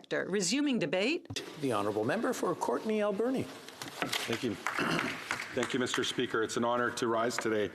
sector. Resuming debate. The honourable member for Courtenay Alberni. Thank you. Thank you, Mr. Speaker. It's an honour to rise today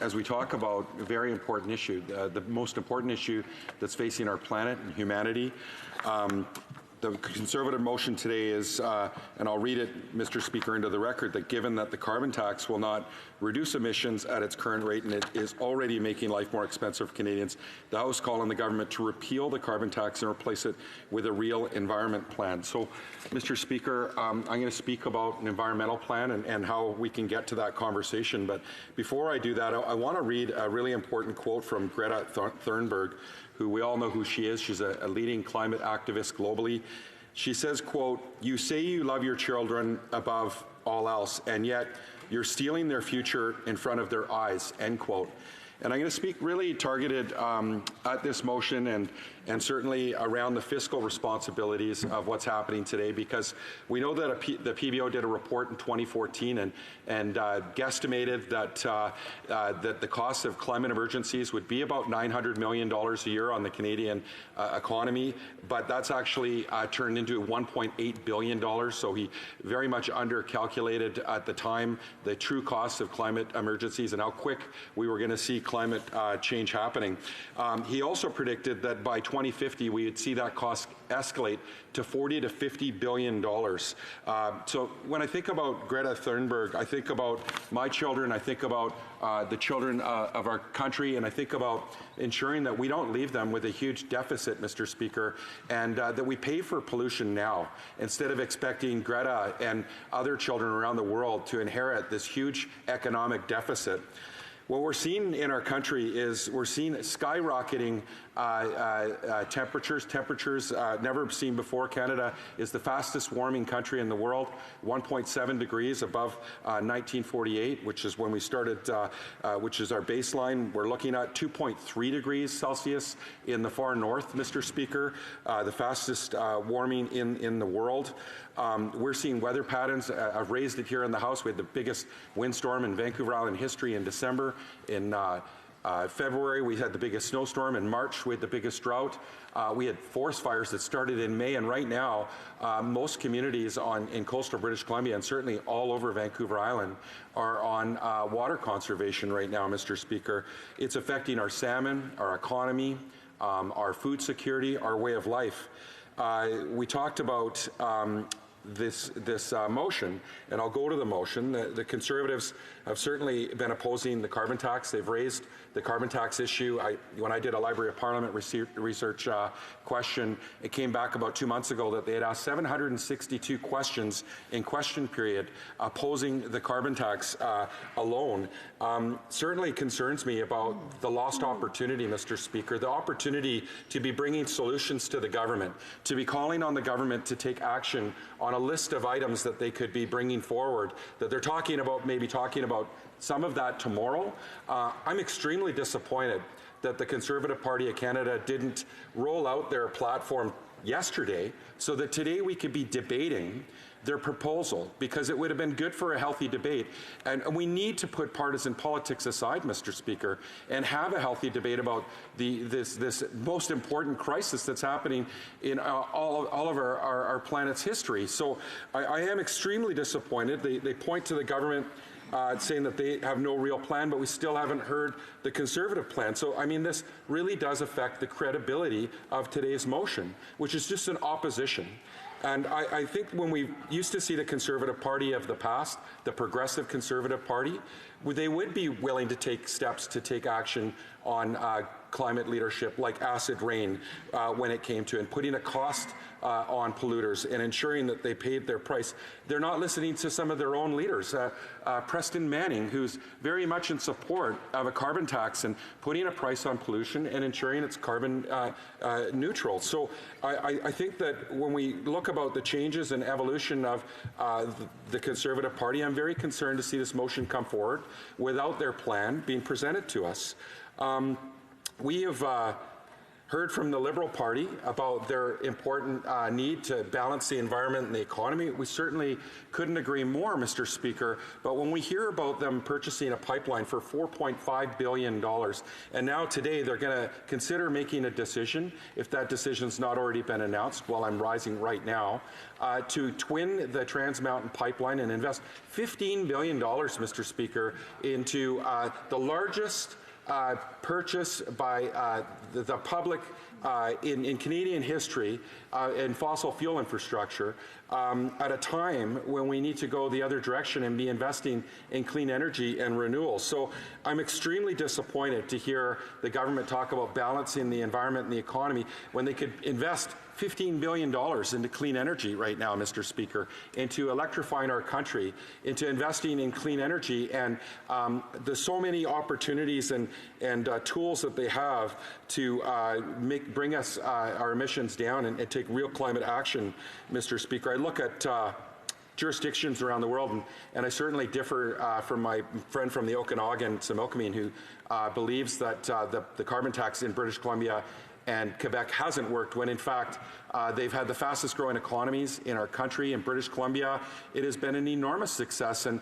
as we talk about a very important issue, the most important issue that's facing our planet and humanity. The Conservative motion today is, and I'll read it, Mr. Speaker, into the record, that given that the carbon tax will not reduce emissions at its current rate and it is already making life more expensive for Canadians, the House call on the government to repeal the carbon tax and replace it with a real environment plan. So, Mr. Speaker, I'm going to speak about an environmental plan and how we can get to that conversation. But before I do that, I want to read a really important quote from Greta Thunberg, who we all know who she is. She's a leading climate activist globally. She says, quote, "You say you love your children above all else, and yet you're stealing their future in front of their eyes," end quote. And I'm going to speak really targeted at this motion and certainly around the fiscal responsibilities of what's happening today, because we know that the PBO did a report in 2014 and guesstimated that the cost of climate emergencies would be about $900 million a year on the Canadian economy, but that's actually turned into $1.8 billion. So he very much undercalculated at the time the true cost of climate emergencies and how quick we were going to see climate change happening. He also predicted that by 2050 we would see that cost escalate to $40 to $50 billion. So when I think about Greta Thunberg, I think about my children, I think about the children of our country, and I think about ensuring that we don't leave them with a huge deficit, Mr. Speaker, and that we pay for pollution now, instead of expecting Greta and other children around the world to inherit this huge economic deficit. What we're seeing in our country is we're seeing skyrocketing temperatures never seen before. Canada is the fastest warming country in the world, 1.7 degrees above 1948, which is when we started, which is our baseline. We're looking at 2.3 degrees Celsius in the far north, Mr. Speaker, the fastest warming in the world. We're seeing weather patterns. I've raised it here in the House. We had the biggest windstorm in Vancouver Island history in December. In February, we had the biggest snowstorm. In March, we had the biggest drought. We had forest fires that started in May, and right now, most communities in coastal British Columbia, and certainly all over Vancouver Island, are on water conservation right now, Mr. Speaker. It's affecting our salmon, our economy, our food security, our way of life. We talked about this motion, and I'll go to the motion. The Conservatives have certainly been opposing the carbon tax. They've raised the carbon tax issue. When I did a Library of Parliament research question, it came back about 2 months ago that they had asked 762 questions in question period opposing the carbon tax alone. Certainly concerns me about the lost opportunity, Mr. Speaker, the opportunity to be bringing solutions to the government, to be calling on the government to take action on a list of items that they could be bringing forward, that they're talking about, maybe talking about some of that tomorrow. I'm extremely disappointed that the Conservative Party of Canada didn't roll out their platform yesterday so that today we could be debating their proposal, because it would have been good for a healthy debate. And we need to put partisan politics aside, Mr. Speaker, and have a healthy debate about this most important crisis that's happening in all of our planet's history. So I am extremely disappointed. They point to the government saying that they have no real plan, but we still haven't heard the Conservative plan. So, I mean, this really does affect the credibility of today's motion, which is just an opposition. And I think when we used to see the Conservative Party of the past, the Progressive Conservative Party, they would be willing to take steps to take action on climate leadership, like acid rain when it came to, and putting a cost on polluters and ensuring that they paid their price. They're not listening to some of their own leaders. Preston Manning, who's very much in support of a carbon tax and putting a price on pollution and ensuring it's carbon neutral. So I think that when we look about the changes and evolution of the Conservative Party, I'm very concerned to see this motion come forward without their plan being presented to us. We have heard from the Liberal Party about their important need to balance the environment and the economy. We certainly couldn't agree more, Mr. Speaker, but when we hear about them purchasing a pipeline for $4.5 billion, and now today they're going to consider making a decision, if that decision's not already been announced while I'm rising right now, to twin the Trans Mountain Pipeline and invest $15 billion, Mr. Speaker, into the largest purchase by the public in Canadian history in fossil fuel infrastructure at a time when we need to go the other direction and be investing in clean energy and renewal. So I'm extremely disappointed to hear the government talk about balancing the environment and the economy when they could invest $15 billion into clean energy right now, Mr. Speaker, into electrifying our country, into investing in clean energy, and there's so many opportunities and tools that they have to bring us our emissions down and take real climate action, Mr. Speaker. I look at jurisdictions around the world, and I certainly differ from my friend from the Okanagan, Similkameen, who believes that the carbon tax in British Columbia and Quebec hasn't worked, when in fact they've had the fastest growing economies in our country. In British Columbia, it has been an enormous success. And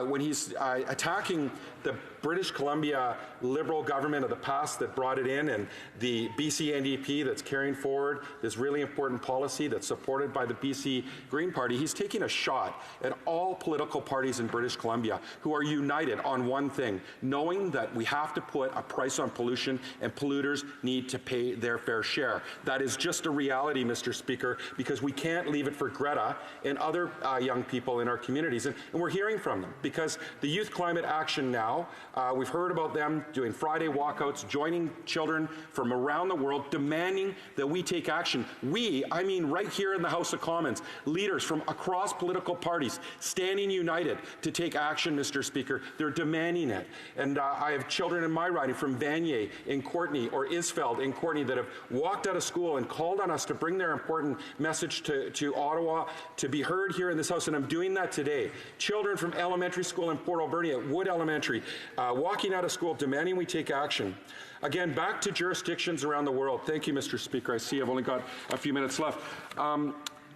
when he's attacking the British Columbia Liberal government of the past that brought it in, and the BC NDP that's carrying forward this really important policy that's supported by the BC Green Party, he's taking a shot at all political parties in British Columbia who are united on one thing, knowing that we have to put a price on pollution and polluters need to pay their fair share. That is just a reality, Mr. Speaker, because we can't leave it for Greta and other young people in our communities. And we're hearing from them, because the Youth Climate Action Now, we've heard about them doing Friday walkouts, joining children from around the world, demanding that we take action. We, I mean right here in the House of Commons, leaders from across political parties, standing united to take action, Mr. Speaker. They're demanding it. And I have children in my riding from Vanier in Courtenay or Isfeld in Courtenay that have walked out of school and called on us to bring their important message to Ottawa, to be heard here in this House, and I'm doing that today. Children from elementary school in Port Alberni at Wood Elementary, walking out of school, demanding we take action. Again, back to jurisdictions around the world. Thank you, Mr. Speaker. I see I've only got a few minutes left.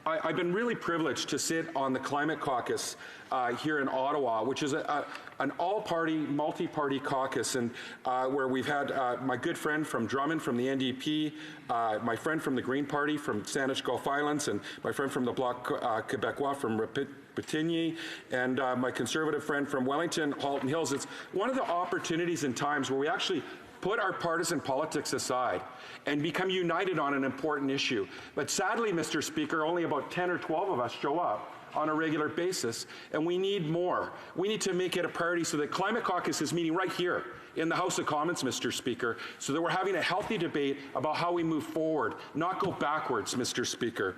I've been really privileged to sit on the Climate Caucus here in Ottawa, which is an all-party, multi-party caucus, and where we've had my good friend from Drummond from the NDP, my friend from the Green Party from Saanich Gulf Islands, and my friend from the Bloc Québécois from Repentigny, and my conservative friend from Wellington, Halton Hills. It's one of the opportunities and times where we actually put our partisan politics aside and become united on an important issue. But sadly, Mr. Speaker, only about 10 or 12 of us show up on a regular basis, and we need more. We need to make it a priority so that Climate Caucus is meeting right here in the House of Commons, Mr. Speaker, so that we're having a healthy debate about how we move forward, not go backwards, Mr. Speaker.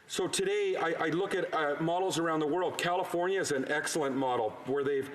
So today, I look at models around the world. California is an excellent model where they've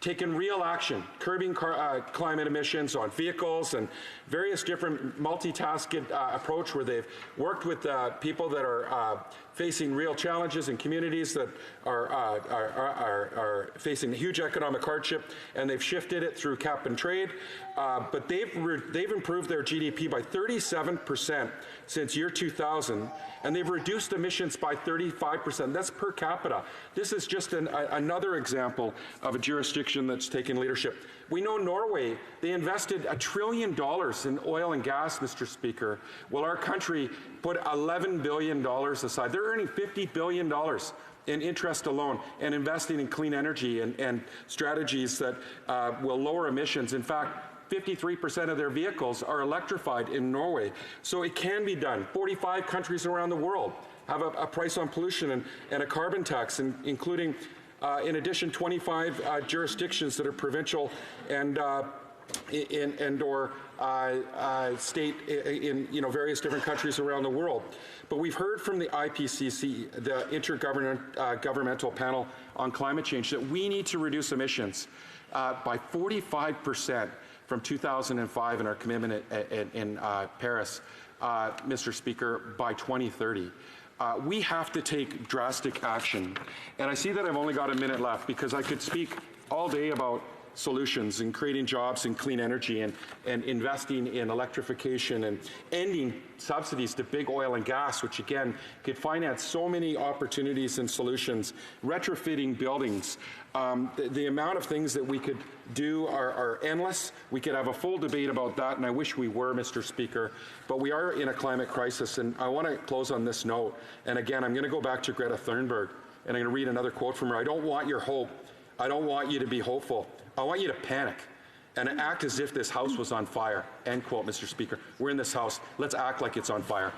taken real action, curbing climate emissions on vehicles and various different multitasking approach where they've worked with people that are facing real challenges in communities that are facing huge economic hardship, and they've shifted it through cap and trade. But they've improved their GDP by 37% since year 2000, and they've reduced emissions by 35%. That's per capita. This is just another example of a jurisdiction that's taken leadership. We know Norway, they invested $1 trillion in oil and gas, Mr. Speaker, while our country put $11 billion aside. They're earning $50 billion in interest alone and investing in clean energy and strategies that will lower emissions. In fact, 53% of their vehicles are electrified in Norway. So it can be done. 45 countries around the world have a price on pollution and a carbon tax, including, in addition, 25 jurisdictions that are provincial and or state in various different countries around the world. But we've heard from the IPCC, the Intergovernmental Panel on Climate Change, that we need to reduce emissions by 45% from 2005 in our commitment in Paris, Mr. Speaker, by 2030. We have to take drastic action. And I see that I've only got a minute left, because I could speak all day about solutions and creating jobs in clean energy and investing in electrification and ending subsidies to big oil and gas, which again could finance so many opportunities and solutions, retrofitting buildings. The amount of things that we could do are endless. We could have a full debate about that, and I wish we were, Mr. Speaker, but we are in a climate crisis, and I want to close on this note. And again, I'm going to go back to Greta Thunberg, and I'm going to read another quote from her. I don't want your hope. I don't want you to be hopeful. I want you to panic and act as if this house was on fire. End quote, Mr. Speaker. We're in this house. Let's act like it's on fire.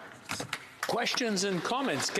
Questions and comments.